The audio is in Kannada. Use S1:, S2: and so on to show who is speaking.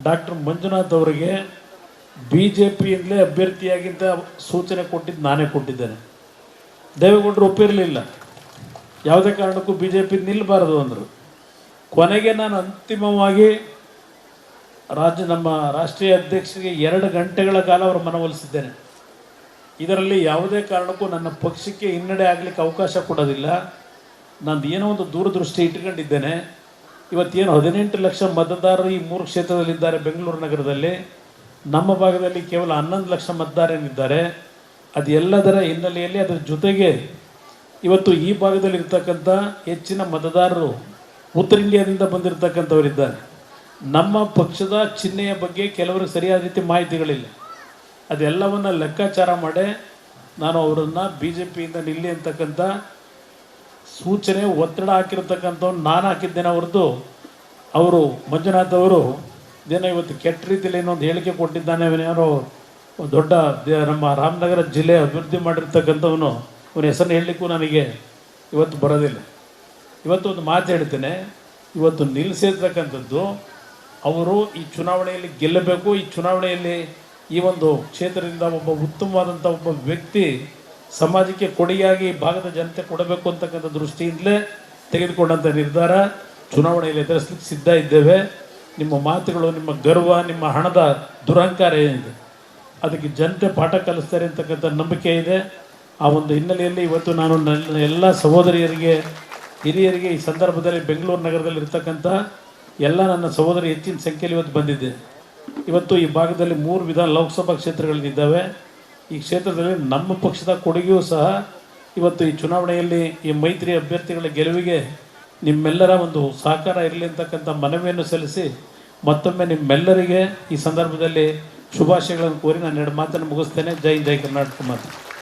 S1: ಡಾಕ್ಟರ್ ಮಂಜುನಾಥ್ ಅವರಿಗೆ BJPಯಿಂದಲೇ ಅಭ್ಯರ್ಥಿಯಾಗಿಂತ ಸೂಚನೆ ಕೊಟ್ಟಿದ್ದು ನಾನೇ ಕೊಟ್ಟಿದ್ದೇನೆ. ದೇವೇಗೌಡರು ಒಪ್ಪಿರಲಿಲ್ಲ, ಯಾವುದೇ ಕಾರಣಕ್ಕೂ BJP ನಿಲ್ಲಬಾರದು ಅಂದರು. ಕೊನೆಗೆ ನಾನು ಅಂತಿಮವಾಗಿ ನಮ್ಮ ರಾಷ್ಟ್ರೀಯ ಅಧ್ಯಕ್ಷರಿಗೆ 2 ಗಂಟೆಗಳ ಕಾಲ ಅವರು ಮನವೊಲಿಸಿದ್ದೇನೆ. ಇದರಲ್ಲಿ ಯಾವುದೇ ಕಾರಣಕ್ಕೂ ನನ್ನ ಪಕ್ಷಕ್ಕೆ ಹಿನ್ನಡೆ ಆಗಲಿಕ್ಕೆ ಅವಕಾಶ ಕೊಡೋದಿಲ್ಲ. ನಾನು ಏನೋ ಒಂದು ದೂರದೃಷ್ಟಿ ಇಟ್ಕೊಂಡಿದ್ದೇನೆ. ಇವತ್ತೇನು 18 ಲಕ್ಷ ಮತದಾರರು ಈ 3 ಕ್ಷೇತ್ರದಲ್ಲಿದ್ದಾರೆ. ಬೆಂಗಳೂರು ನಗರದಲ್ಲಿ ನಮ್ಮ ಭಾಗದಲ್ಲಿ ಕೇವಲ 11 ಲಕ್ಷ ಮತದಾರರಿದ್ದಾರೆ. ಅದು ಎಲ್ಲದರ ಹಿನ್ನೆಲೆಯಲ್ಲಿ ಅದರ ಜೊತೆಗೆ ಇವತ್ತು ಈ ಭಾಗದಲ್ಲಿ ಇರ್ತಕ್ಕಂಥ ಹೆಚ್ಚಿನ ಮತದಾರರು ಉತ್ತರ ಇಂಡಿಯಾದಿಂದ ಬಂದಿರತಕ್ಕಂಥವರಿದ್ದಾರೆ. ನಮ್ಮ ಪಕ್ಷದ ಚಿಹ್ನೆಯ ಬಗ್ಗೆ ಕೆಲವರಿಗೆ ಸರಿಯಾದ ರೀತಿ ಮಾಹಿತಿಗಳಿಲ್ಲ. ಅದೆಲ್ಲವನ್ನು ಲೆಕ್ಕಾಚಾರ ಮಾಡಿ ನಾನು ಅವರನ್ನು BJPಯಿಂದ ನಿಲ್ಲಿ ಅಂತಕ್ಕಂಥ ಸೂಚನೆ ಒತ್ತಡ ಹಾಕಿರ್ತಕ್ಕಂಥವ್ನು ನಾನು ಹಾಕಿದ್ದೇನೆ ಹೊರತು ಅವರು ಮಂಜುನಾಥ್ ಅವರು ಏನೋ ಇವತ್ತು ಕೆಟ್ಟ ರೀತಿಯಲ್ಲಿ ಏನೊಂದು ಹೇಳಿಕೆ ಕೊಟ್ಟಿದ್ದಾನೆ. ಅವನೇನೋ ದೊಡ್ಡ ನಮ್ಮ ರಾಮನಗರ ಜಿಲ್ಲೆ ಅಭಿವೃದ್ಧಿ ಮಾಡಿರ್ತಕ್ಕಂಥವನು, ಅವನ ಹೆಸರನ್ನು ಹೇಳಲಿಕ್ಕೂ ನನಗೆ ಇವತ್ತು ಬರೋದಿಲ್ಲ. ಇವತ್ತು ಒಂದು ಮಾತು ಹೇಳ್ತೇನೆ, ಇವತ್ತು ನಿಲ್ಲಿಸಿರ್ತಕ್ಕಂಥದ್ದು ಅವರು ಈ ಚುನಾವಣೆಯಲ್ಲಿ ಗೆಲ್ಲಬೇಕು. ಈ ಚುನಾವಣೆಯಲ್ಲಿ ಈ ಒಂದು ಕ್ಷೇತ್ರದಿಂದ ಒಬ್ಬ ಉತ್ತಮವಾದಂಥ ಒಬ್ಬ ವ್ಯಕ್ತಿ ಸಮಾಜಕ್ಕೆ ಕೊಡುಗೆಯಾಗಿ ಭಾಗದ ಜನತೆ ಕೊಡಬೇಕು ಅಂತಕ್ಕಂಥ ದೃಷ್ಟಿಯಿಂದಲೇ ತೆಗೆದುಕೊಂಡಂಥ ನಿರ್ಧಾರ. ಚುನಾವಣೆಯಲ್ಲಿ ಎದುರಿಸಲಿಕ್ಕೆ ಸಿದ್ಧ ಇದ್ದೇವೆ. ನಿಮ್ಮ ಮಾತುಗಳು, ನಿಮ್ಮ ಗರ್ವ, ನಿಮ್ಮ ಹಣದ ದುರಹಂಕಾರ ಏನಿದೆ ಅದಕ್ಕೆ ಜನತೆ ಪಾಠ ಕಲಿಸ್ತಾರೆ ಅಂತಕ್ಕಂಥ ನಂಬಿಕೆ ಇದೆ. ಆ ಒಂದು ಹಿನ್ನೆಲೆಯಲ್ಲಿ ಇವತ್ತು ನಾನು ನನ್ನ ಎಲ್ಲ ಸಹೋದರಿಯರಿಗೆ, ಹಿರಿಯರಿಗೆ ಈ ಸಂದರ್ಭದಲ್ಲಿ ಬೆಂಗಳೂರು ನಗರದಲ್ಲಿ ಇರ್ತಕ್ಕಂಥ ಎಲ್ಲ ನನ್ನ ಸಹೋದರಿ ಹೆಚ್ಚಿನ ಸಂಖ್ಯೆಯಲ್ಲಿ ಇವತ್ತು ಬಂದಿದ್ದೆ. ಇವತ್ತು ಈ ಭಾಗದಲ್ಲಿ 3 ಲೋಕಸಭಾ ಕ್ಷೇತ್ರಗಳಿದ್ದಾವೆ. ಈ ಕ್ಷೇತ್ರದಲ್ಲಿ ನಮ್ಮ ಪಕ್ಷದ ಕೊಡುಗೆಯೂ ಸಹ ಇವತ್ತು ಈ ಚುನಾವಣೆಯಲ್ಲಿ ಈ ಮೈತ್ರಿ ಅಭ್ಯರ್ಥಿಗಳ ಗೆಲುವಿಗೆ ನಿಮ್ಮೆಲ್ಲರ ಒಂದು ಸಹಕಾರ ಇರಲಿ ಅಂತಕ್ಕಂಥ ಮನವಿಯನ್ನು ಸಲ್ಲಿಸಿ ಮತ್ತೊಮ್ಮೆ ನಿಮ್ಮೆಲ್ಲರಿಗೆ ಈ ಸಂದರ್ಭದಲ್ಲಿ ಶುಭಾಶಯಗಳನ್ನು ಕೋರಿ ನಾನು 2 ಮಾತನ್ನು ಮುಗಿಸ್ತೇನೆ. ಜೈ ಕರ್ನಾಟಕ ಮಾತು.